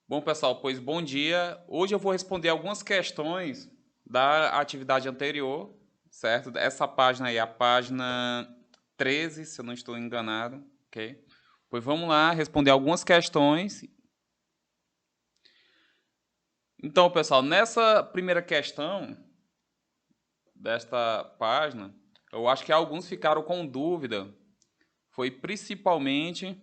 Bom, pessoal, pois bom dia. Hoje eu vou responder algumas questões da atividade anterior, certo? Essa página aí é a página 13, se eu não estou enganado, ok? Pois vamos lá responder algumas questões. Então, pessoal, nessa primeira questão desta página, eu acho que alguns ficaram com dúvida. Foi principalmente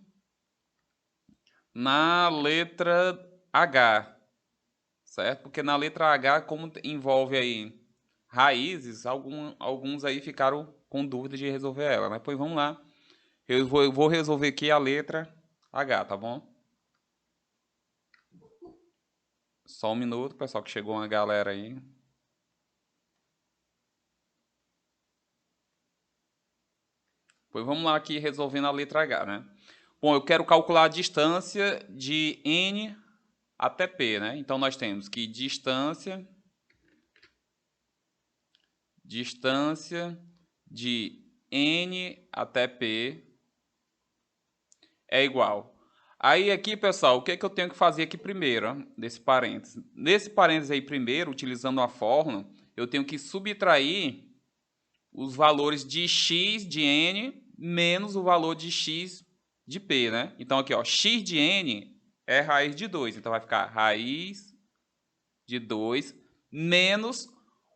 na letra H, certo? Porque na letra H, como envolve aí raízes, alguns aí ficaram com dúvida de resolver ela, né? Pois vamos lá. Eu vou resolver aqui a letra H, tá bom? Só um minuto, pessoal, que chegou uma galera aí. Pois vamos lá aqui resolvendo a letra H, né? Bom, eu quero calcular a distância de N até P, né? Então nós temos que distância de N até P é igual. Aí aqui, pessoal, o que é que eu tenho que fazer aqui primeiro, ó, desse parênteses? Nesse parênteses aí primeiro, utilizando a fórmula, eu tenho que subtrair os valores de x de n menos o valor de x de p, né? Então aqui, ó, x de n é raiz de 2, então vai ficar raiz de 2 menos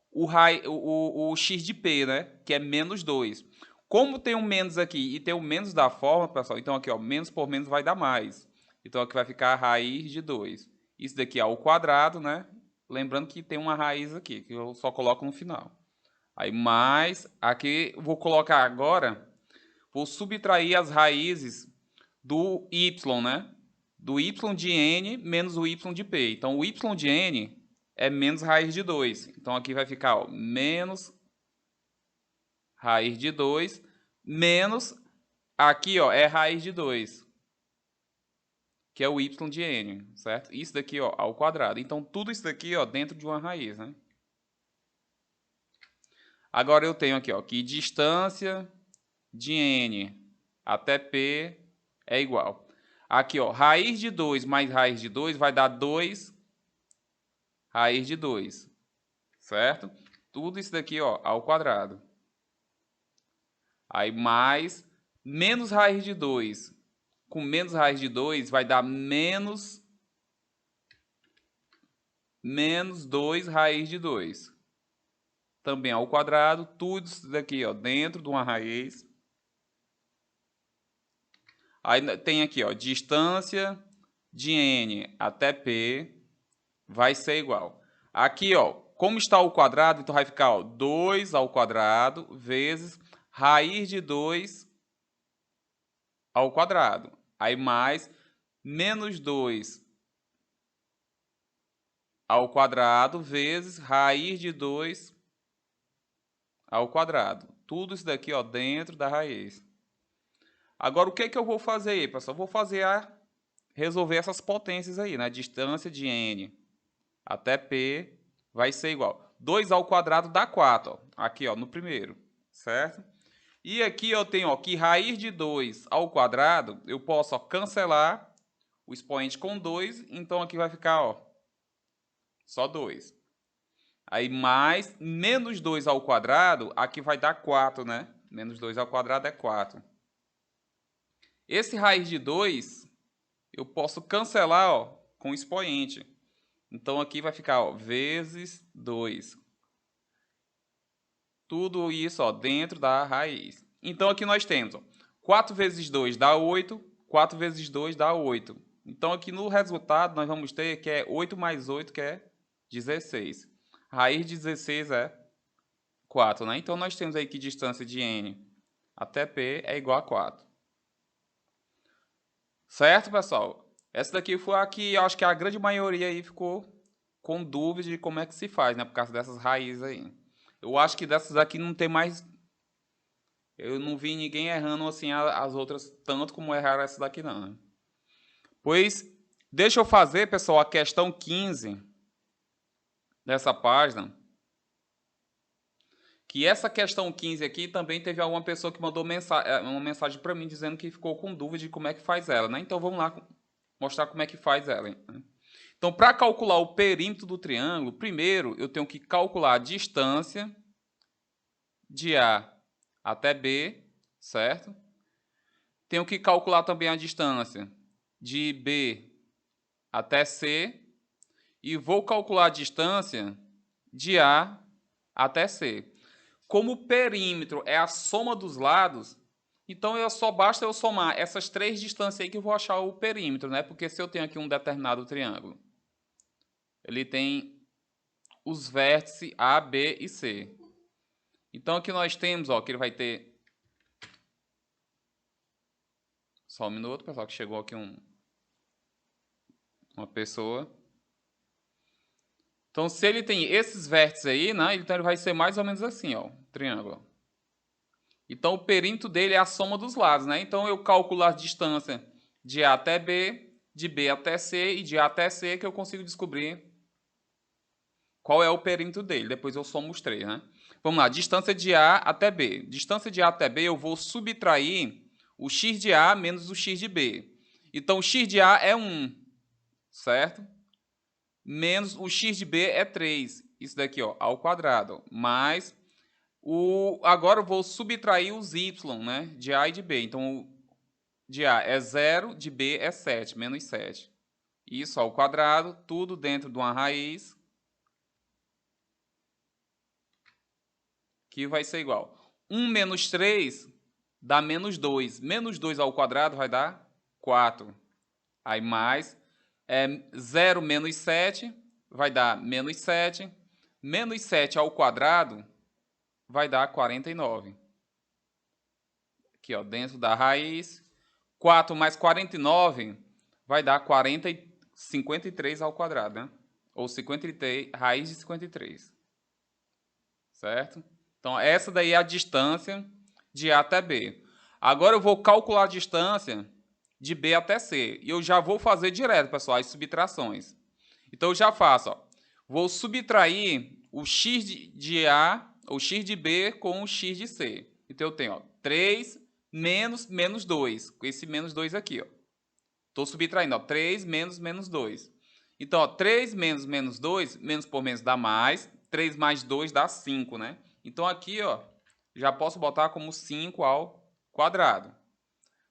o x de p, né? Que é menos 2. Como tem um menos aqui e tem o menos da forma, pessoal, então aqui, ó, menos por menos vai dar mais. Então aqui vai ficar a raiz de 2. Isso daqui é ao quadrado, né? Lembrando que tem uma raiz aqui, que eu só coloco no final. Aí mais, aqui eu vou colocar agora, vou subtrair as raízes do y, né? Do y de n menos o y de p. Então o y de n é menos raiz de 2. Então aqui vai ficar, ó, menos raiz de 2 menos, aqui, ó, é raiz de 2, que é o y de n, certo? Isso daqui, ó, ao quadrado. Então tudo isso daqui, ó, dentro de uma raiz, né? Agora eu tenho aqui, ó, que distância de n até p é igual. Aqui, ó, raiz de 2 mais raiz de 2 vai dar 2 raiz de 2, certo? Tudo isso daqui, ó, ao quadrado. Aí mais menos raiz de 2 com menos raiz de 2 vai dar menos 2 raiz de 2. Também ao quadrado, tudo isso daqui, ó, dentro de uma raiz. Aí tem aqui, ó, distância de n até p vai ser igual. Aqui, ó, como está ao quadrado, então vai ficar, ó, 2 ao quadrado vezes raiz de 2 ao quadrado. Aí mais menos 2 ao quadrado vezes raiz de 2 ao quadrado. Tudo isso daqui, ó, dentro da raiz. Agora, o que é que eu vou fazer aí, pessoal? Eu vou resolver essas potências aí, né? Distância de n até p vai ser igual. 2 ao quadrado dá 4, ó. Aqui, ó, no primeiro, certo? E aqui eu tenho, ó, que raiz de 2 ao quadrado, eu posso, ó, cancelar o expoente com 2, então aqui vai ficar, ó, só 2. Aí mais menos 2 ao quadrado, aqui vai dar 4, né? Menos 2 ao quadrado é 4. Esse raiz de 2, eu posso cancelar, ó, com o expoente. Então aqui vai ficar, ó, vezes 2. Tudo isso, ó, dentro da raiz. Então aqui nós temos, ó, 4 vezes 2 dá 8, 4 vezes 2 dá 8. Então aqui no resultado nós vamos ter que é 8 mais 8, que é 16. Raiz de 16 é 4, né? Então nós temos aí que distância de n até p é igual a 4. Certo, pessoal? Essa daqui foi a que eu acho que a grande maioria aí ficou com dúvida de como é que se faz, né? Por causa dessas raízes aí. Eu acho que dessas aqui não tem mais. Eu não vi ninguém errando assim as outras tanto como erraram essa daqui, não, né? Pois, deixa eu fazer, pessoal, a questão 15 dessa página. Que essa questão 15 aqui também teve alguma pessoa que mandou uma mensagem para mim dizendo que ficou com dúvida de como é que faz ela, né? Então vamos lá mostrar como é que faz ela. Né? Então, para calcular o perímetro do triângulo, primeiro eu tenho que calcular a distância de A até B, certo? Tenho que calcular também a distância de B até C e vou calcular a distância de A até C. Como o perímetro é a soma dos lados, então basta eu somar essas três distâncias aí que eu vou achar o perímetro, né? Porque se eu tenho aqui um determinado triângulo, ele tem os vértices A, B e C. Então aqui nós temos, ó, que ele vai ter... Só um minuto, pessoal, que chegou aqui uma pessoa. Então, se ele tem esses vértices aí, né? Então ele vai ser mais ou menos assim, ó, triângulo. Então o perímetro dele é a soma dos lados, né? Então eu calculo a distância de A até B, de B até C e de A até C, que eu consigo descobrir qual é o perímetro dele. Depois eu somo os três, né? Vamos lá, distância de A até B. Distância de A até B, eu vou subtrair o x de A menos o x de B. Então o x de A é 1, certo? Menos o x de B é 3. Isso daqui, ó, ao quadrado. Mais agora eu vou subtrair os y, né? De A e de B. Então, de A é 0, de B é 7, menos 7. Isso ao quadrado, tudo dentro de uma raiz, que vai ser igual. 1 menos 3 dá menos 2. Menos 2 ao quadrado vai dar 4. Aí mais 0 menos 7 vai dar menos 7. Menos 7 ao quadrado vai dar 49. Aqui, ó, dentro da raiz. 4 mais 49 vai dar 53 ao quadrado, né? Ou 53, raiz de 53. Certo? Então, essa daí é a distância de A até B. Agora eu vou calcular a distância de B até C. E eu já vou fazer direto, pessoal, as subtrações. Então, eu já faço, ó. Vou subtrair o x de A, o x de B com o x de C. Então, eu tenho, ó, 3 menos 2. Com esse menos 2 aqui, ó. Estou subtraindo, ó, 3 menos 2. Então, ó, 3 menos 2, menos por menos dá mais. 3 mais 2 dá 5, né? Então, aqui, ó, já posso botar como 5 ao quadrado.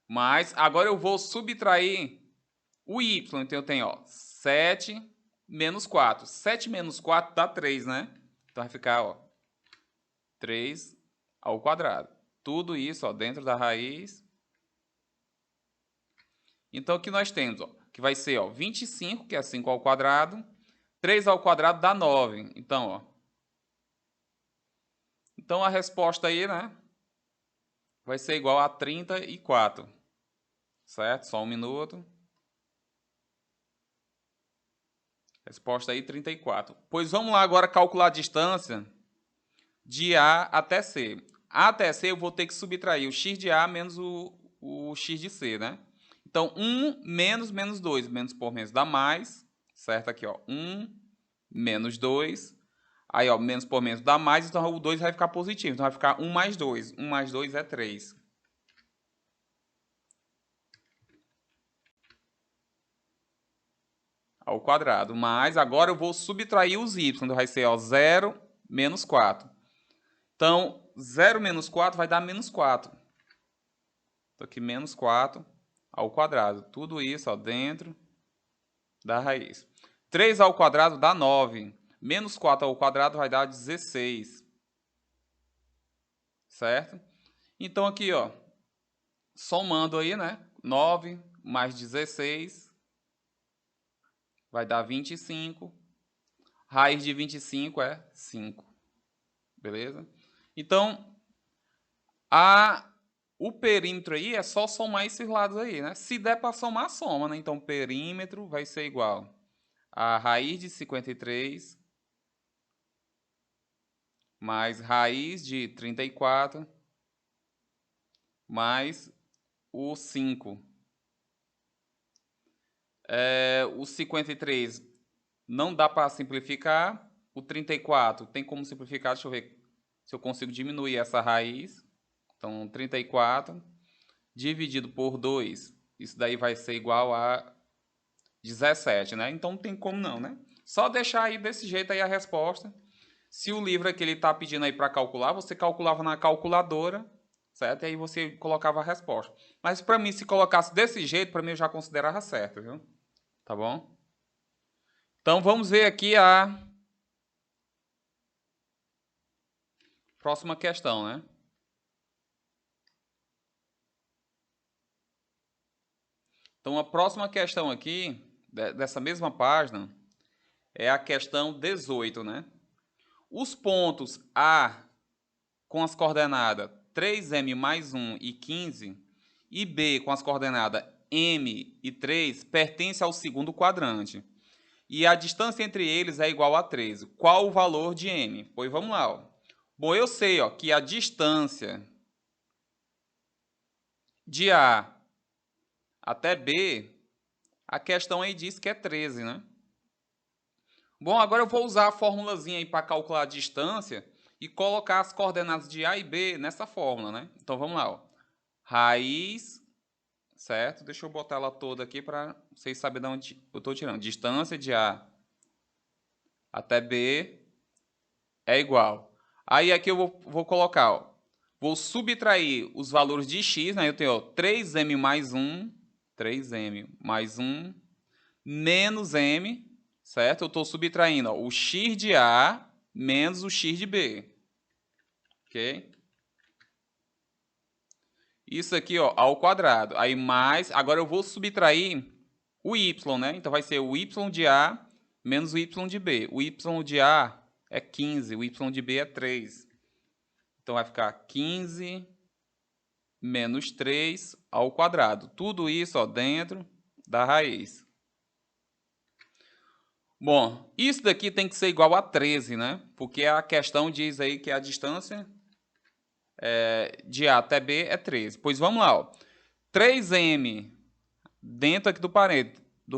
Mas, agora eu vou subtrair o y. Então, eu tenho, ó, 7 menos 4. 7 menos 4 dá 3, né? Então, vai ficar, ó, 3 ao quadrado. Tudo isso, ó, dentro da raiz. Então, aqui nós temos, ó, que vai ser, ó, 25, que é 5 ao quadrado. 3 ao quadrado dá 9. Então, ó. Então, a resposta aí, né, vai ser igual a 34. Certo? Só um minuto. Resposta aí, 34. Pois vamos lá agora calcular a distância de A até C. A até C eu vou ter que subtrair o x de A menos o x de C, né? Então, 1 menos 2. Menos por menos dá mais. Certo? Aqui, ó. 1 menos 2. Aí, ó, menos por menos dá mais. Então, o 2 vai ficar positivo. Então, vai ficar 1 mais 2. 1 mais 2 é 3. Ao quadrado. Mas, agora eu vou subtrair os y. Então, vai ser, ó, 0 menos 4. Então, 0 menos 4 vai dar menos 4. Então, aqui, menos 4 ao quadrado. Tudo isso, ó, dentro da raiz. 3 ao quadrado dá 9. Menos 4 ao quadrado vai dar 16. Certo? Então, aqui, ó, somando aí, né? 9 mais 16 vai dar 25. Raiz de 25 é 5. Beleza? Então, o perímetro aí é só somar esses lados aí, né? Se der para somar, soma, né? Então, perímetro vai ser igual a raiz de 53 mais raiz de 34 mais o 5. O 53 não dá para simplificar. O 34 tem como simplificar. Deixa eu ver se eu consigo diminuir essa raiz. Então, 34 dividido por 2. Isso daí vai ser igual a 17, né? Então não tem como não, né? Só deixar aí desse jeito aí a resposta. Se o livro que ele está pedindo aí para calcular, você calculava na calculadora, certo? E aí você colocava a resposta. Mas para mim, se colocasse desse jeito, para mim eu já considerava certo, viu? Tá bom? Então vamos ver aqui a próxima questão, né? Então a próxima questão aqui, dessa mesma página, é a questão 18, né? Os pontos A com as coordenadas 3m mais 1 e 15 e B com as coordenadas m e 3 pertencem ao segundo quadrante. E a distância entre eles é igual a 13. Qual o valor de m? Pois vamos lá. Ó. Bom, eu sei ó, que a distância de A até B, a questão aí diz que é 13, né? Bom, agora eu vou usar a formulazinha aí para calcular a distância e colocar as coordenadas de A e B nessa fórmula, né? Então vamos lá, ó. Raiz, certo? Deixa eu botar ela toda aqui para vocês saberem de onde eu estou tirando. Distância de A até B é igual. Aí aqui eu vou colocar, ó. Vou subtrair os valores de x, né? Eu tenho ó, 3m mais 1, 3m mais 1, menos m, certo? Eu estou subtraindo ó, o x de A menos o x de B. Ok? Isso aqui, ó, ao quadrado. Aí mais, agora eu vou subtrair o y, né? Então vai ser o y de A menos o y de B. O y de A é 15, o y de B é 3. Então vai ficar 15 menos 3 ao quadrado. Tudo isso ó, dentro da raiz. Bom, isso daqui tem que ser igual a 13, né? Porque a questão diz aí que a distância de A até B é 13. Pois vamos lá, ó. 3m dentro aqui do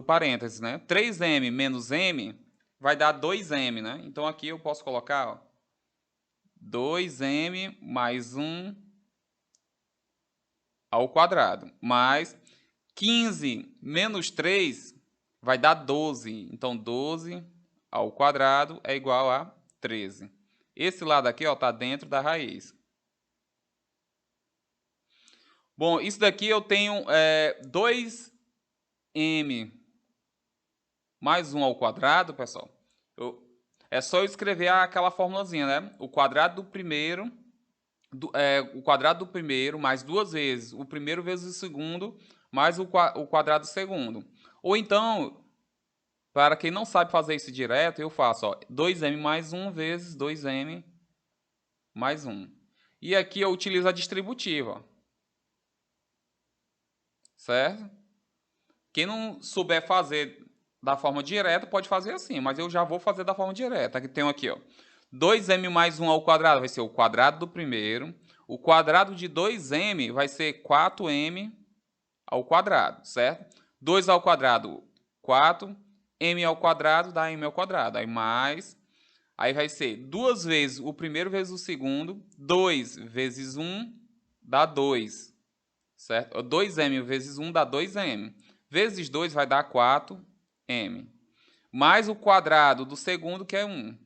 parênteses, né? 3m menos m vai dar 2m, né? Então aqui eu posso colocar, ó, 2m mais 1 ao quadrado, mais 15 menos 3 vai dar 12. Então 12 ao quadrado é igual a 13. Esse lado aqui está dentro da raiz. Bom, isso daqui eu tenho 2m mais 1 ao quadrado, pessoal. É só eu escrever aquela formulazinha, né? O quadrado do primeiro, o quadrado do primeiro mais duas vezes o primeiro vezes o segundo mais o quadrado do segundo. Ou então, para quem não sabe fazer isso direto, eu faço ó, 2m mais 1 vezes 2m mais 1. E aqui eu utilizo a distributiva. Certo? Quem não souber fazer da forma direta, pode fazer assim, mas eu já vou fazer da forma direta. Aqui tem aqui, ó. 2m mais 1 ao quadrado vai ser o quadrado do primeiro. O quadrado de 2m vai ser 4m ao quadrado, certo? 2 ao quadrado, 4. M ao quadrado dá m ao quadrado. Aí mais... Aí vai ser 2 vezes o primeiro vezes o segundo. 2 vezes 1 dá 2. Certo? 2m vezes 1 dá 2m. Vezes 2 vai dar 4m. Mais o quadrado do segundo, que é 1.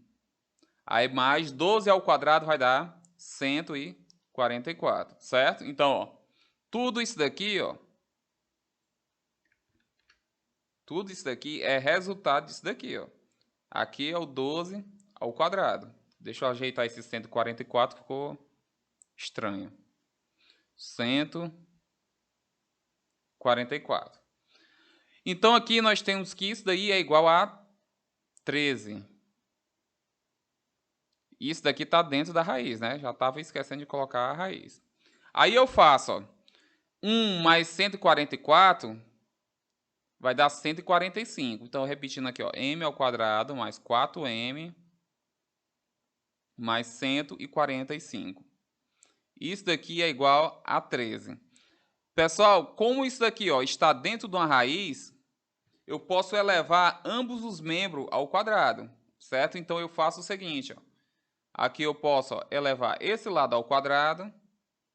Aí mais 12 ao quadrado vai dar 144. Certo? Então, ó, tudo isso daqui, ó. Tudo isso daqui é resultado disso daqui, ó. Aqui é o 12 ao quadrado. Deixa eu ajeitar esse 144, ficou estranho. 144. Então aqui nós temos que isso daí é igual a 13. Isso daqui está dentro da raiz, né? Já estava esquecendo de colocar a raiz. Aí eu faço, ó, 1 mais 144 vai dar 145. Então, repetindo aqui, ó, m ao quadrado mais 4m mais 145. Isso daqui é igual a 13. Pessoal, como isso daqui ó, está dentro de uma raiz, eu posso elevar ambos os membros ao quadrado, certo? Então, eu faço o seguinte, ó. Aqui eu posso ó, elevar esse lado ao quadrado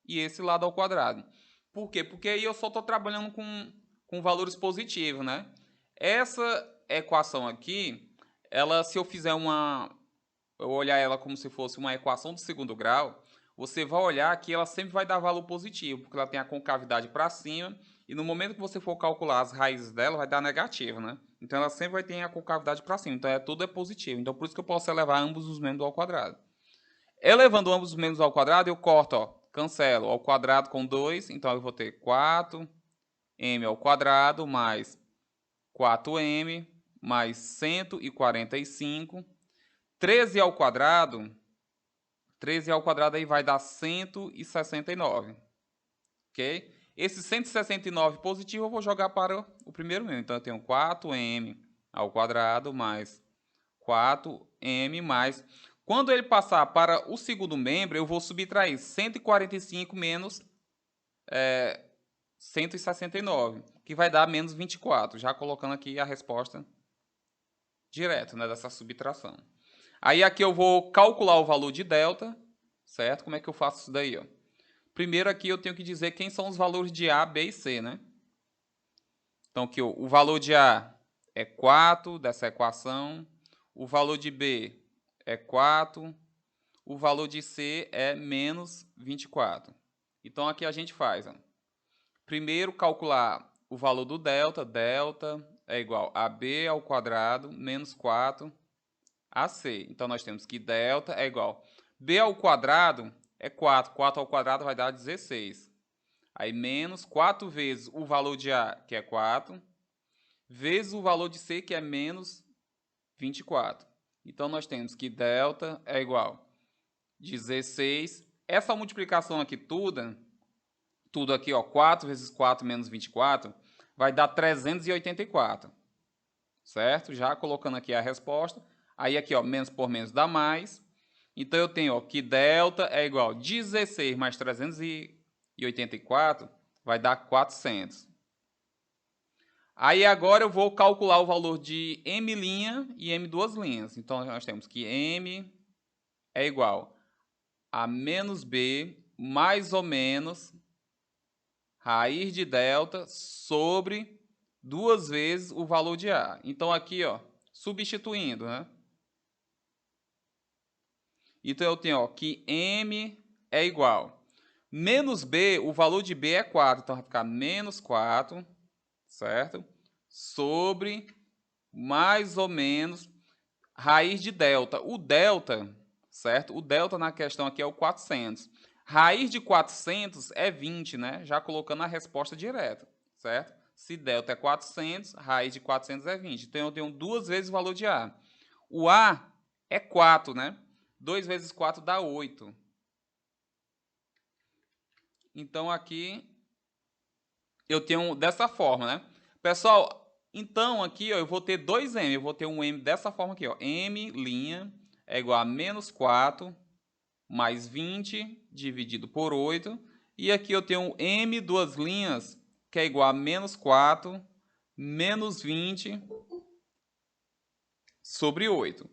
e esse lado ao quadrado. Por quê? Porque aí eu só estou trabalhando com valores positivos, né? Essa equação aqui, ela, se eu fizer eu olhar ela como se fosse uma equação de segundo grau, você vai olhar que ela sempre vai dar valor positivo, porque ela tem a concavidade para cima, e no momento que você for calcular as raízes dela, vai dar negativo, né? Então ela sempre vai ter a concavidade para cima, então tudo é positivo. Então por isso que eu posso elevar ambos os membros ao quadrado. Elevando ambos os membros ao quadrado, eu corto, ó, cancelo ao quadrado com 2, então eu vou ter 4m ao quadrado mais 4m mais 145. 13 ao quadrado aí vai dar 169, ok? Esse 169 positivo eu vou jogar para o primeiro membro. Então eu tenho 4m ao quadrado mais 4m mais... Quando ele passar para o segundo membro, eu vou subtrair 145 menos 169, que vai dar menos 24, já colocando aqui a resposta direto, né, dessa subtração. Aí aqui eu vou calcular o valor de delta, certo? Como é que eu faço isso daí, ó? Primeiro aqui eu tenho que dizer quem são os valores de A, B e C, né? Então aqui ó, o valor de A é 4 dessa equação, o valor de B é 4, o valor de C é menos 24. Então aqui a gente faz, ó. Primeiro calcular o valor do delta, delta é igual a B ao quadrado menos 4 AC. Então, nós temos que delta é igual. B ao quadrado é 4. 4 ao quadrado vai dar 16. Aí, menos 4 vezes o valor de A, que é 4, vezes o valor de C, que é menos 24. Então, nós temos que delta é igual 16. Essa multiplicação aqui tudo aqui, ó, 4 vezes 4 menos 24, vai dar 384. Certo? Já colocando aqui a resposta. Aí aqui, ó, menos por menos dá mais. Então eu tenho, ó, que delta é igual a 16 mais 384 vai dar 400. Aí agora eu vou calcular o valor de m' e m duas linhas. Então nós temos que m é igual a menos b mais ou menos raiz de delta sobre 2 vezes o valor de A. Então aqui, ó, substituindo, né? Então eu tenho, ó, que m é igual menos b, o valor de b é 4, então vai ficar menos 4, certo? Sobre mais ou menos raiz de delta. O delta, certo? O delta na questão aqui é o 400. Raiz de 400 é 20, né? Já colocando a resposta direta, certo? Se delta é 400, raiz de 400 é 20. Então eu tenho 2 vezes o valor de A. O A é 4, né? 2 vezes 4 dá 8. Então aqui eu tenho dessa forma, né? Pessoal, então aqui ó, eu vou ter 2m. Eu vou ter um m dessa forma aqui, ó. M' é igual a menos 4 mais 20 dividido por 8. E aqui eu tenho m duas linhas, que é igual a menos 4 menos 20 sobre 8.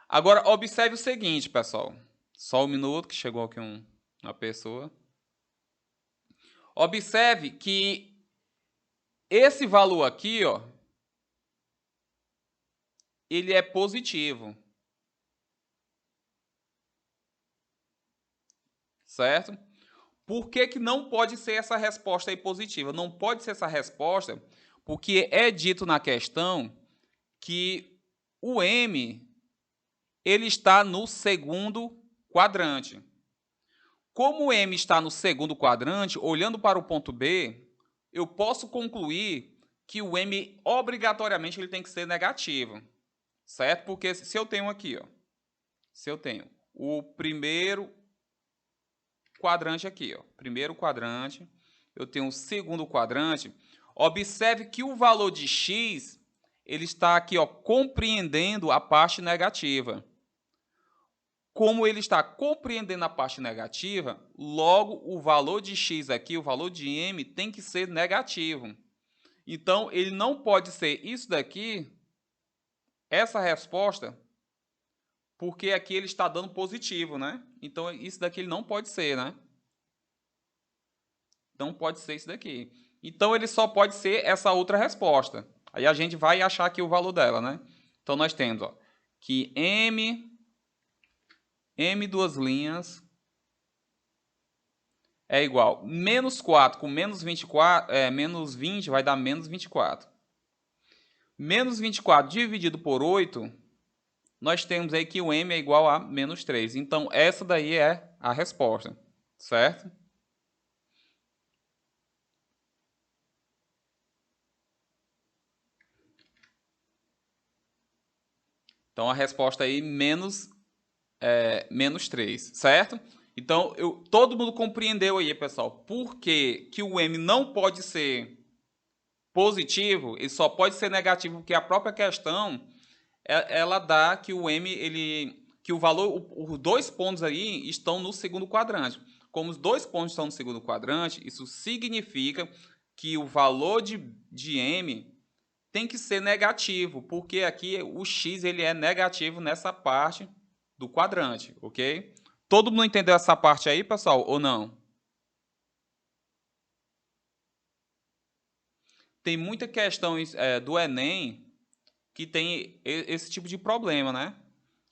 Agora, observe o seguinte, pessoal. Só um minuto que chegou aqui uma pessoa. Observe que esse valor aqui, ó, ele é positivo. Certo? Por que que não pode ser essa resposta aí positiva? Não pode ser essa resposta porque é dito na questão que o M ele está no segundo quadrante. Como o M está no segundo quadrante, olhando para o ponto B, eu posso concluir que o M obrigatoriamente ele tem que ser negativo, certo? Porque se eu tenho aqui, ó, se eu tenho o primeiro quadrante aqui, ó, primeiro quadrante, eu tenho o segundo quadrante, observe que o valor de x ele está aqui, ó, compreendendo a parte negativa. Como ele está compreendendo a parte negativa, logo o valor de x aqui, o valor de m, tem que ser negativo. Então, ele não pode ser isso daqui, essa resposta, porque aqui ele está dando positivo, né? Então, isso daqui ele não pode ser, né? Não pode ser isso daqui. Então, ele só pode ser essa outra resposta. Aí a gente vai achar aqui o valor dela, né? Então, nós temos ó, que m duas linhas é igual menos 4 com menos 24, menos 20 vai dar menos 24. Menos 24 dividido por 8, nós temos aí que o m é igual a menos 3. Então, essa daí é a resposta, certo? Então, a resposta aí menos 3, certo? Então, todo mundo compreendeu aí, pessoal, por que o m não pode ser positivo, ele só pode ser negativo, porque a própria questão, ela dá que o m, que o valor, os dois pontos aí estão no segundo quadrante. Como os dois pontos estão no segundo quadrante, isso significa que o valor de m tem que ser negativo, porque aqui o x ele é negativo nessa parte do quadrante, ok? Todo mundo entendeu essa parte aí, pessoal, ou não? Tem muita questão do Enem que tem esse tipo de problema, né?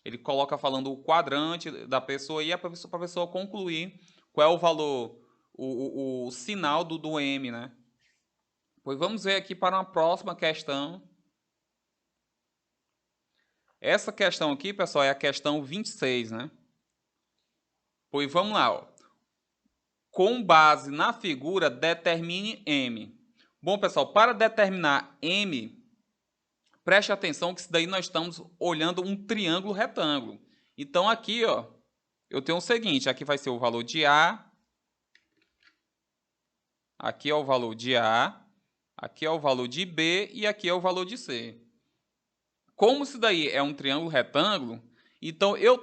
Ele coloca falando o quadrante da pessoa e para a pessoa concluir qual é o valor, o sinal do M, né? Pois vamos ver aqui para uma próxima questão. Essa questão aqui, pessoal, é a questão 26, né? Pois vamos lá, ó. Com base na figura, determine M. Bom, pessoal, para determinar M, preste atenção que isso daí nós estamos olhando um triângulo retângulo. Então aqui, ó, eu tenho o seguinte, aqui vai ser o valor de A, aqui é o valor de A, aqui é o valor de B e aqui é o valor de C. Como isso daí é um triângulo retângulo, então eu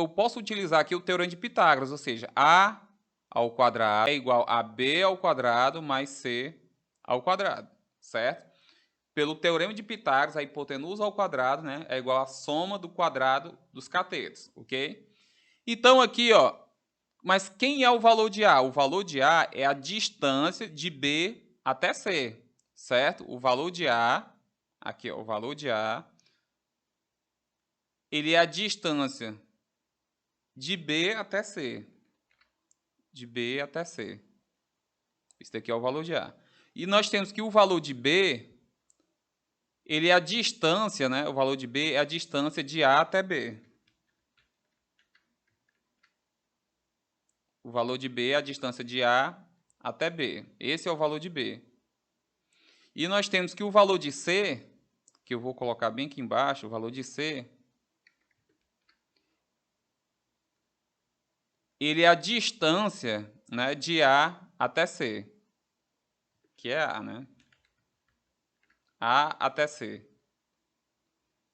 posso utilizar aqui o teorema de Pitágoras, ou seja, A ao quadrado é igual a B ao quadrado mais C ao quadrado, certo? Pelo teorema de Pitágoras, a hipotenusa ao quadrado, né, é igual à soma do quadrado dos catetos, ok? Então aqui, ó, mas quem é o valor de A? O valor de A é a distância de B até C, certo? O valor de A, aqui, ó, o valor de A, ele é a distância de B até C. De B até C. Isso daqui é o valor de A. E nós temos que o valor de B, ele é a distância, né? O valor de B é a distância de A até B. O valor de B é a distância de A até B. Esse é o valor de B. E nós temos que o valor de C, que eu vou colocar bem aqui embaixo, o valor de C, ele é a distância, né, de A até C, que é A, né? A até C.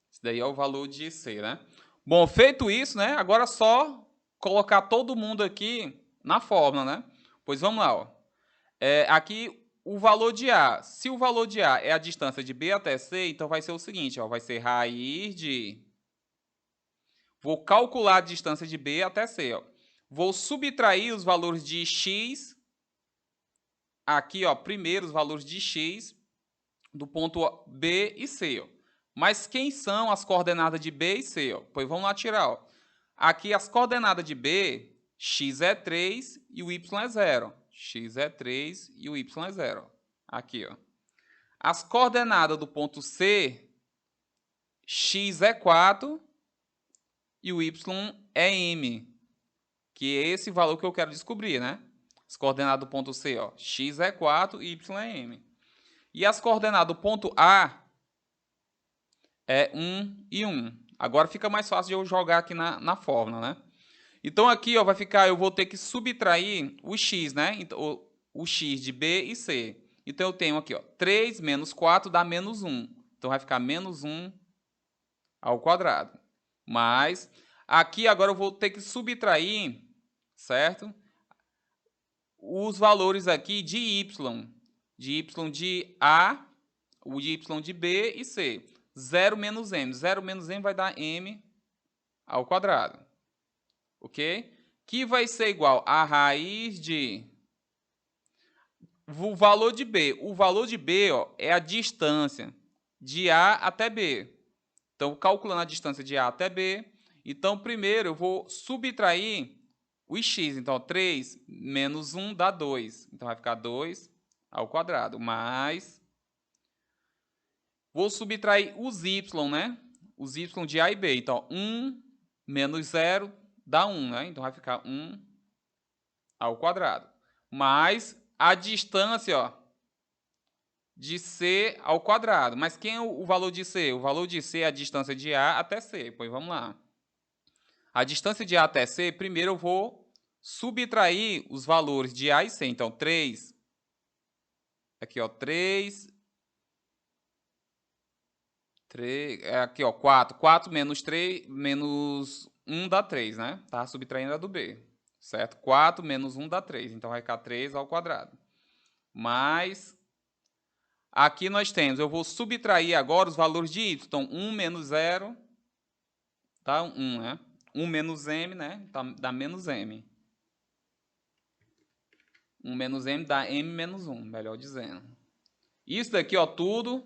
Isso daí é o valor de C, né? Bom, feito isso, né? Agora é só colocar todo mundo aqui na fórmula, né? Pois vamos lá, ó. Aqui o valor de A. Se o valor de A é a distância de B até C, então vai ser o seguinte, ó, vai ser raiz de... Vou calcular a distância de B até C, ó. Vou subtrair os valores de X, aqui, ó, primeiro os valores de X do ponto B e C, ó. Mas quem são as coordenadas de B e C, ó? Pois vamos lá tirar, ó. Aqui as coordenadas de B, x é 3 e o y é 0. X é 3 e o y é 0. Aqui, ó. As coordenadas do ponto C, x é 4 e o y é m, que é esse valor que eu quero descobrir, né? As coordenadas do ponto C, ó, x é 4 e y é m. E as coordenadas do ponto A é 1 e 1. Agora fica mais fácil de eu jogar aqui na fórmula, né? Então aqui, ó, vai ficar, eu vou ter que subtrair o x, né? Então, o x de B e C. Então eu tenho aqui, ó, 3 menos 4 dá menos 1. Então vai ficar menos 1 ao quadrado. Mas aqui agora eu vou ter que subtrair, certo? Os valores aqui de y. De y de A, o de y de B e C. 0 menos m. 0 menos m vai dar m ao quadrado. Ok? Que vai ser igual a raiz de o valor de B. O valor de B, ó, é a distância de A até B. Então, calculando a distância de A até B, então, primeiro eu vou subtrair os x. Então, 3 menos 1 dá 2. Então, vai ficar 2 ao quadrado. Mais... Vou subtrair os y, né? Os y de A e B. Então, 1 menos 0 dá 1, né? Então, vai ficar 1 ao quadrado. Mais a distância, ó, de C ao quadrado. Mas quem é o valor de C? O valor de C é a distância de A até C. Pois vamos lá. A distância de A até C, primeiro eu vou subtrair os valores de A e C. Então, 3. Aqui, ó, 3. Aqui, ó, 4. 4 menos 3, menos 1 dá 3, né? Tá subtraindo a do B. Certo? 4 menos 1 dá 3. Então, vai ficar 3 ao quadrado. Mais... Aqui nós temos, eu vou subtrair agora os valores de y. Então, 1 menos 0 dá 1, né? 1 menos m, né? Dá menos m. 1 menos m dá m menos 1, melhor dizendo. Isso daqui, ó, tudo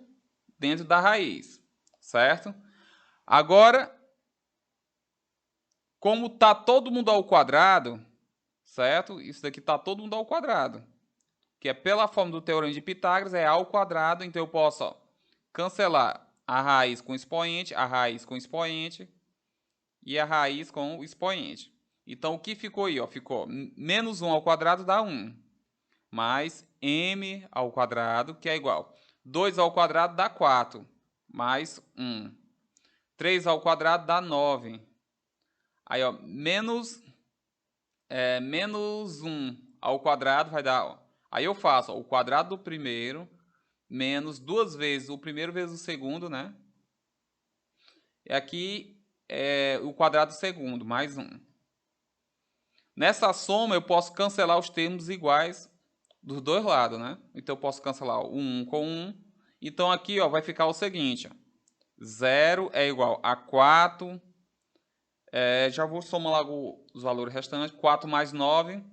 dentro da raiz, certo? Agora, como tá todo mundo ao quadrado, certo? Isso daqui tá todo mundo ao quadrado. Que é pela forma do teorema de Pitágoras, é A ao quadrado. Então, eu posso, ó, cancelar a raiz com expoente, a raiz com expoente e a raiz com o expoente. Então, o que ficou aí? Ó? Ficou menos 1 ao quadrado dá 1. Mais m ao quadrado, que é igual. 2 ao quadrado dá 4. Mais 1. 3 ao quadrado dá 9. Aí, ó, menos 1 ao quadrado vai dar... Ó, aí eu faço, ó, o quadrado do primeiro menos 2 vezes o primeiro vezes o segundo, né? E aqui é o quadrado do segundo, mais 1. Nessa soma, eu posso cancelar os termos iguais dos dois lados, né? Então, eu posso cancelar o 1 com 1. Então, aqui, ó, vai ficar o seguinte, ó. 0 é igual a 4. Já vou somar logo os valores restantes. 4 mais 9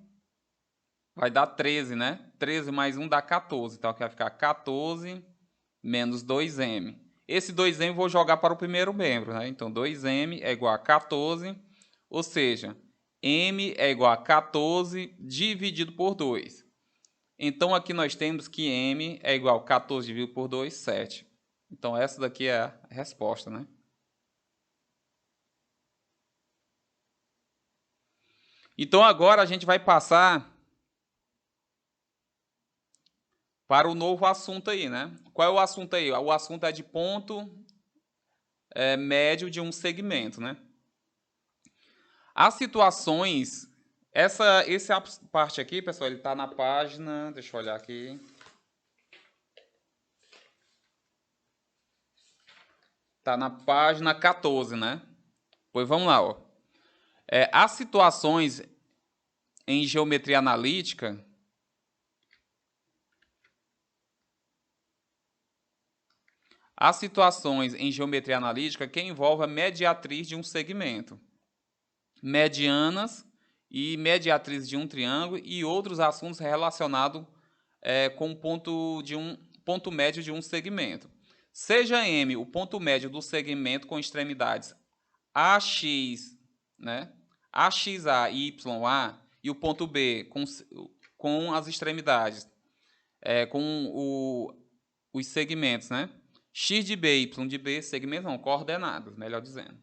vai dar 13, né? 13 mais 1 dá 14. Então, aqui vai ficar 14 menos 2m. Esse 2m eu vou jogar para o primeiro membro, né? Então, 2m é igual a 14, ou seja, m é igual a 14 dividido por 2. Então, aqui nós temos que m é igual a 14 dividido por 2, 7. Então, essa daqui é a resposta, né? Então, agora a gente vai passar para o novo assunto aí, né? Qual é o assunto aí? O assunto é de ponto médio de um segmento, né? As situações... Essa parte aqui, pessoal, ele está na página... Deixa eu olhar aqui. Está na página 14, né? Pois vamos lá, ó. As situações em geometria analítica... As situações em geometria analítica que envolvem a mediatriz de um segmento, medianas e mediatriz de um triângulo e outros assuntos relacionados com o ponto médio de um segmento. Seja M o ponto médio do segmento com extremidades AX, né? AXA e YA, e o ponto B com as extremidades, com os segmentos, né? X de B, Y de B, segmentos não, coordenadas, melhor dizendo.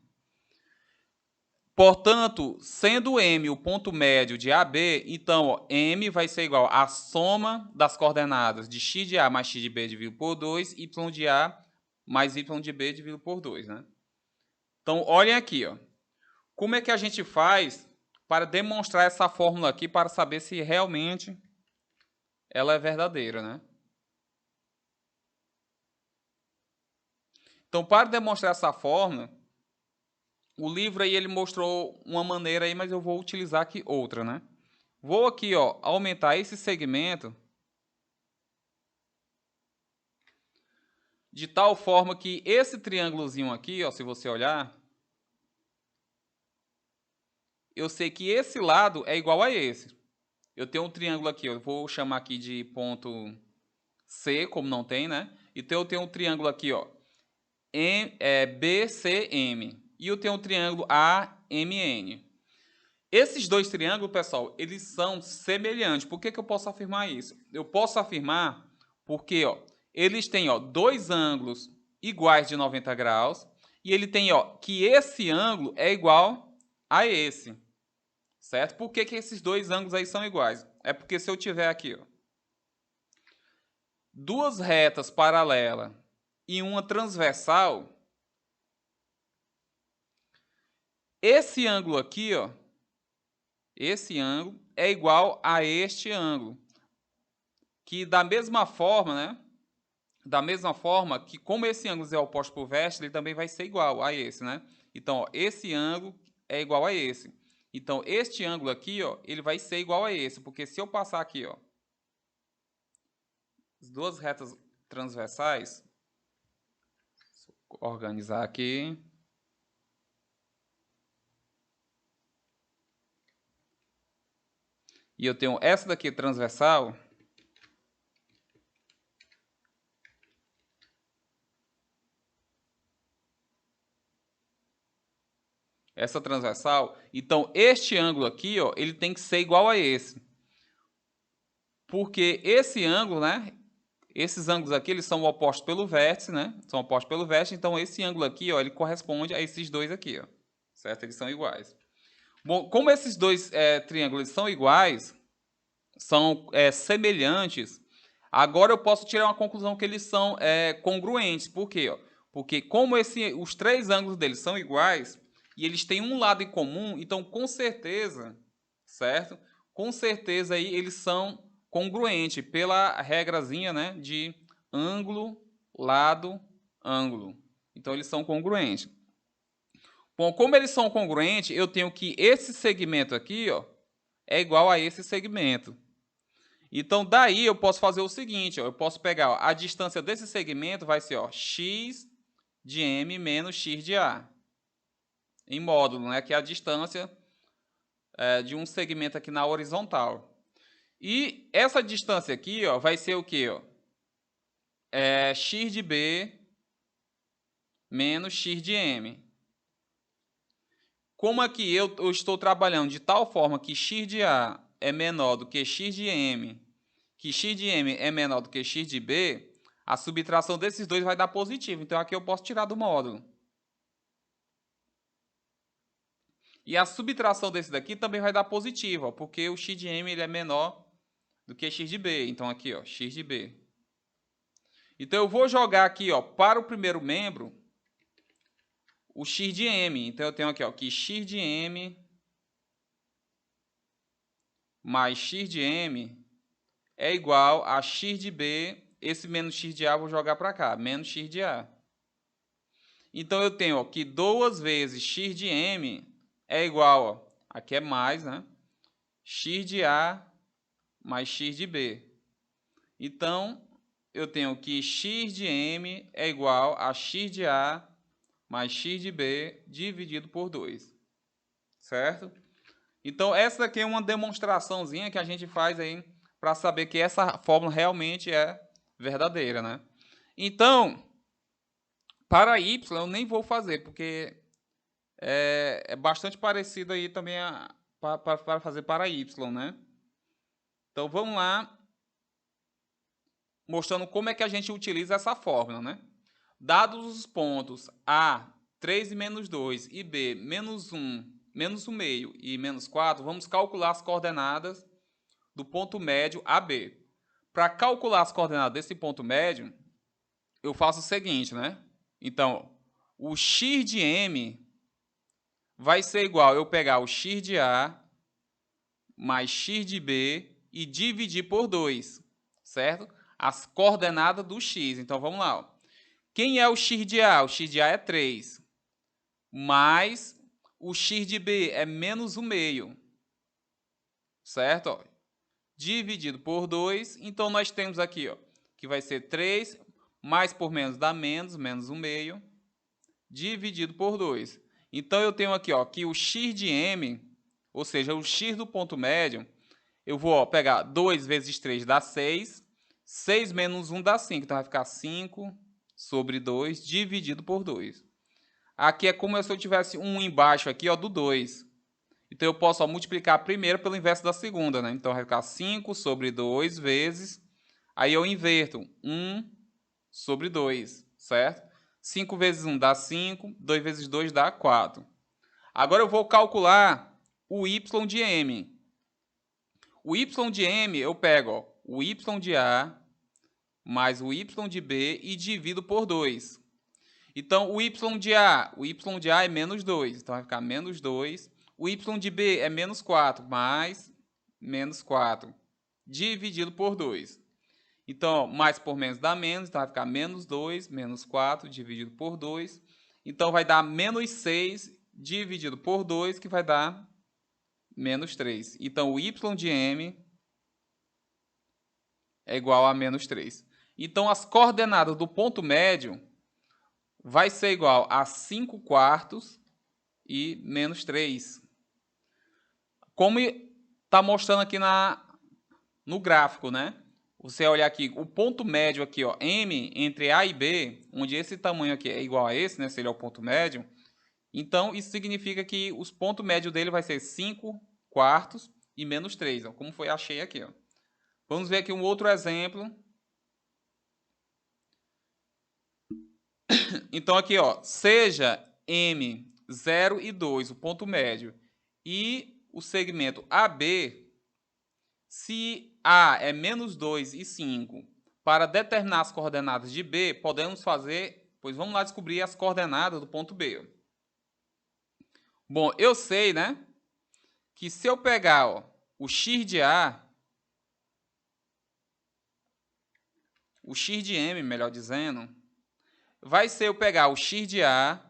Portanto, sendo M o ponto médio de AB, então ó, M vai ser igual à soma das coordenadas de X de A mais X de B dividido por 2, Y de A mais Y de B dividido por 2, né? Então, olhem aqui, ó. Como é que a gente faz para demonstrar essa fórmula aqui para saber se realmente ela é verdadeira, né? Então, para demonstrar essa fórmula, o livro aí ele mostrou uma maneira aí, mas eu vou utilizar aqui outra, né? Vou aqui, ó, aumentar esse segmento de tal forma que esse triângulozinho aqui, ó, se você olhar, eu sei que esse lado é igual a esse. eu tenho um triângulo aqui, eu vou chamar aqui de ponto C, como não tem, né? Então eu tenho um triângulo aqui, ó, BCM. E eu tenho um triângulo AMN. Esses dois triângulos, pessoal, eles são semelhantes. Por que que eu posso afirmar isso? Eu posso afirmar porque, ó, eles têm, ó, dois ângulos iguais de 90 graus e ele tem, ó, que esse ângulo é igual a esse, certo? Por que que esses dois ângulos aí são iguais? É porque se eu tiver aqui, ó, duas retas paralelas e uma transversal, esse ângulo aqui, ó, esse ângulo é igual a este ângulo. Que da mesma forma, né? Da mesma forma que como esse ângulo é oposto por vértice, ele também vai ser igual a esse, né? Então, ó, esse ângulo é igual a esse. Então, este ângulo aqui, ó, ele vai ser igual a esse, porque se eu passar aqui, ó, as duas retas transversais, vou organizar aqui. E eu tenho essa daqui transversal. Essa transversal. Então, este ângulo aqui, ó, ele tem que ser igual a esse. Porque esse ângulo, né? Esses ângulos aqui, eles são opostos pelo vértice, né? São opostos pelo vértice, então esse ângulo aqui, ó, ele corresponde a esses dois aqui, ó. Certo? Eles são iguais. Bom, como esses dois triângulos são iguais, são semelhantes, agora eu posso tirar uma conclusão que eles são congruentes. Por quê? Ó? Porque como os três ângulos deles são iguais e eles têm um lado em comum, então com certeza, certo? Com certeza aí eles são congruentes pela regrazinha, né, de ângulo, lado, ângulo. Então eles são congruentes. Bom, como eles são congruentes, eu tenho que esse segmento aqui, ó, é igual a esse segmento. Então, daí eu posso fazer o seguinte, ó, eu posso pegar, ó, a distância desse segmento vai ser, ó, x de m menos x de a. Em módulo, né, que é a distância de um segmento aqui na horizontal. E essa distância aqui, ó, vai ser o quê? Ó? X de b menos x de m. Como aqui eu estou trabalhando de tal forma que x de a é menor do que x de m, que x de m é menor do que x de b, a subtração desses dois vai dar positivo. Então, aqui eu posso tirar do módulo. E a subtração desse daqui também vai dar positivo, ó, porque o x de m ele é menor do que x de b. Então, aqui, ó, x de b. Então, eu vou jogar aqui, ó, para o primeiro membro, o x de m. Então, eu tenho aqui, ó, que x de m mais x de m é igual a x de b. Esse menos x de a eu vou jogar para cá, menos x de a. Então, eu tenho ó, que 2 vezes x de m é igual, ó, aqui é mais, né? X de a mais x de b. Então, eu tenho que x de m é igual a x de a mais x de b dividido por 2. Certo? Então, essa daqui é uma demonstraçãozinha que a gente faz aí para saber que essa fórmula realmente é verdadeira, né? Então, para y eu nem vou fazer, porque é bastante parecido aí também para fazer para y, né? Então, vamos lá, mostrando como é que a gente utiliza essa fórmula, né? Dados os pontos A, 3 e menos 2, e B, menos 1, menos 1 meio e menos 4, vamos calcular as coordenadas do ponto médio AB. Para calcular as coordenadas desse ponto médio, eu faço o seguinte, né? Então, o x de m vai ser igual a eu pegar o x de a mais x de b e dividir por 2, certo? As coordenadas do x. Então, vamos lá. Ó. Quem é o x de a? O x de a é 3. Mais o x de b é menos 1 meio. Certo? Ó. Dividido por 2. Então, nós temos aqui, ó, que vai ser 3, mais por menos dá menos, menos 1 meio, dividido por 2. Então, eu tenho aqui ó, que o x de m, ou seja, o x do ponto médio, eu vou ó, pegar 2 vezes 3 dá 6. 6 menos 1 dá 5. Então vai ficar 5 sobre 2 dividido por 2. Aqui é como se eu tivesse um embaixo aqui ó, do 2. Então eu posso ó, multiplicar a primeira pelo inverso da segunda. Né? Então vai ficar 5 sobre 2 vezes. Aí eu inverto 1 sobre 2, certo? 5 vezes 1 dá 5. 2 vezes 2 dá 4. Agora eu vou calcular o y de m. O y de m eu pego ó, o y de A mais o y de B e divido por 2. Então, o y de A é menos 2. Então, vai ficar menos 2. O y de B é menos 4, mais menos 4, dividido por 2. Então, mais por menos dá menos. Então, vai ficar menos 2, menos 4, dividido por 2. Então, vai dar menos 6, dividido por 2, que vai dar menos 3. Então, o y de m é igual a menos 3. Então, as coordenadas do ponto médio vai ser igual a 5 quartos e menos 3. Como está mostrando aqui no gráfico, né? Você olhar aqui, o ponto médio aqui, ó, M entre A e B, onde esse tamanho aqui é igual a esse, né? Se ele é o ponto médio. Então, isso significa que os pontos médios dele vai ser 5 quartos e menos 3, ó, como foi achei aqui, ó. Vamos ver aqui um outro exemplo. Então, aqui, ó, seja M 0 e 2, o ponto médio, e o segmento AB, se A é menos 2 e 5, para determinar as coordenadas de B, podemos fazer, pois vamos lá descobrir as coordenadas do ponto B. Bom, eu sei, né, que se eu pegar ó, o x de A, o x de M, melhor dizendo, vai ser eu pegar o x de A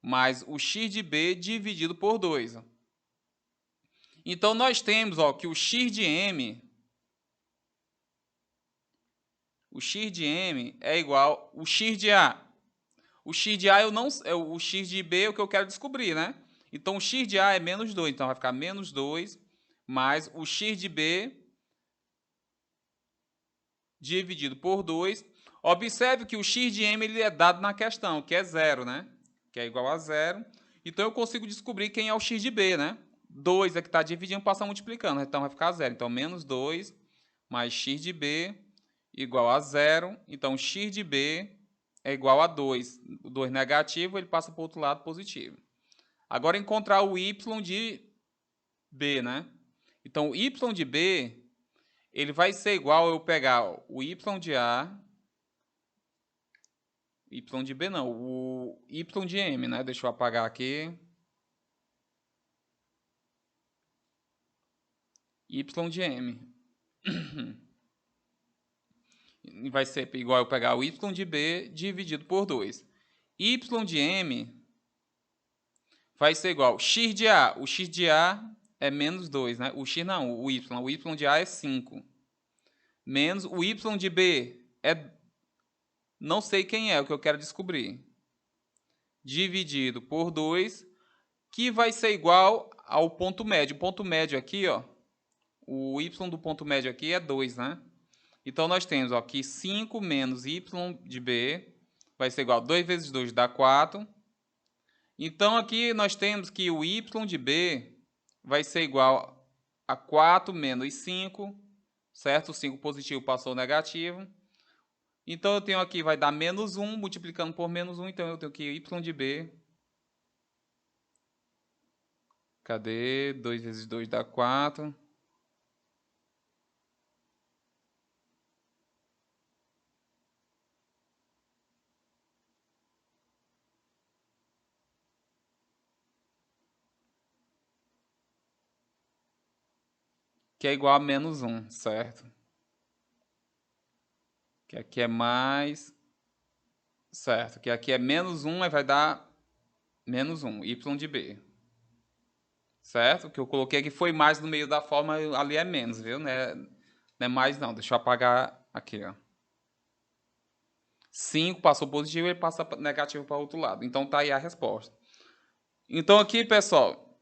mais o x de B dividido por 2. Então, nós temos ó, que o x de m é igual ao x de A. O x de A eu não, o x de B é o que eu quero descobrir, né? Então, o x de A é menos 2. Então, vai ficar menos 2 mais o x de B dividido por 2. Observe que o x de m ele é dado na questão, que é 0, né? Que é igual a 0. Então, eu consigo descobrir quem é o x de B, né? 2 é que está dividindo, passa multiplicando. Então, vai ficar 0. Então, menos 2 mais x de B igual a 0. Então, x de B é igual a 2. O 2 negativo, ele passa para o outro lado positivo. Agora, encontrar o y de B, né? Então, o y de B, ele vai ser igual a eu pegar ó, o y de A, y de B não, o y de M, né? Deixa eu apagar aqui. Y de M. Vai ser igual a eu pegar o y de B dividido por 2. Y de M vai ser igual a x de A. O x de A é menos 2, né? O x não, o y. O y de A é 5. Menos o y de B é... não sei quem é, o que eu quero descobrir. Dividido por 2, que vai ser igual ao ponto médio. O ponto médio aqui, ó, o y do ponto médio aqui é 2, né? Então, nós temos ó, que 5 menos y de B vai ser igual a 2 vezes 2 dá 4. Então, aqui nós temos que o y de B vai ser igual a 4 menos 5, certo? O 5 positivo passou negativo. Então, eu tenho aqui, vai dar menos 1, multiplicando por menos 1. Então, eu tenho que y de B... Cadê? 2 vezes 2 dá 4. Que é igual a menos 1, certo? Que aqui é mais... Certo, que aqui é menos 1, aí vai dar menos 1, y de B. Certo? O que eu coloquei aqui foi mais no meio da forma, ali é menos, viu? Não é mais não, deixa eu apagar aqui, ó. 5 passou positivo, ele passa negativo para o outro lado. Então, tá aí a resposta. Então, aqui, pessoal,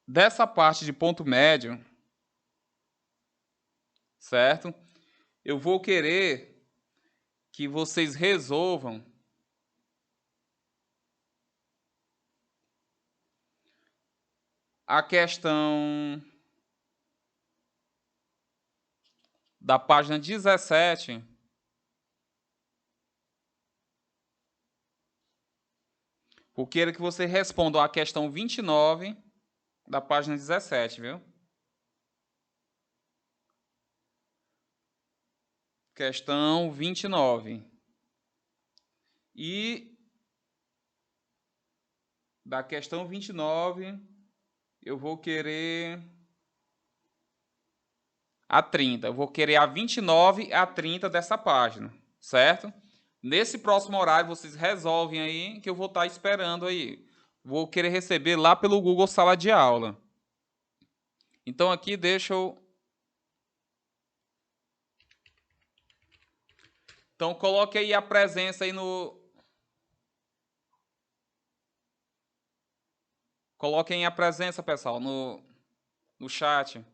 dessa parte de ponto médio, certo? Eu vou querer que vocês resolvam a questão da página 17. Eu quero que você responda a questão 29 da página 17, viu? Questão 29. E da questão 29, eu vou querer a 30. Eu vou querer a 29 e a 30 dessa página, certo? Nesse próximo horário, vocês resolvem aí, que eu vou estar esperando aí. Vou querer receber lá pelo Google Sala de Aula. Então aqui deixa eu... Então coloque aí a presença aí no... Coloquem a presença, pessoal, no chat.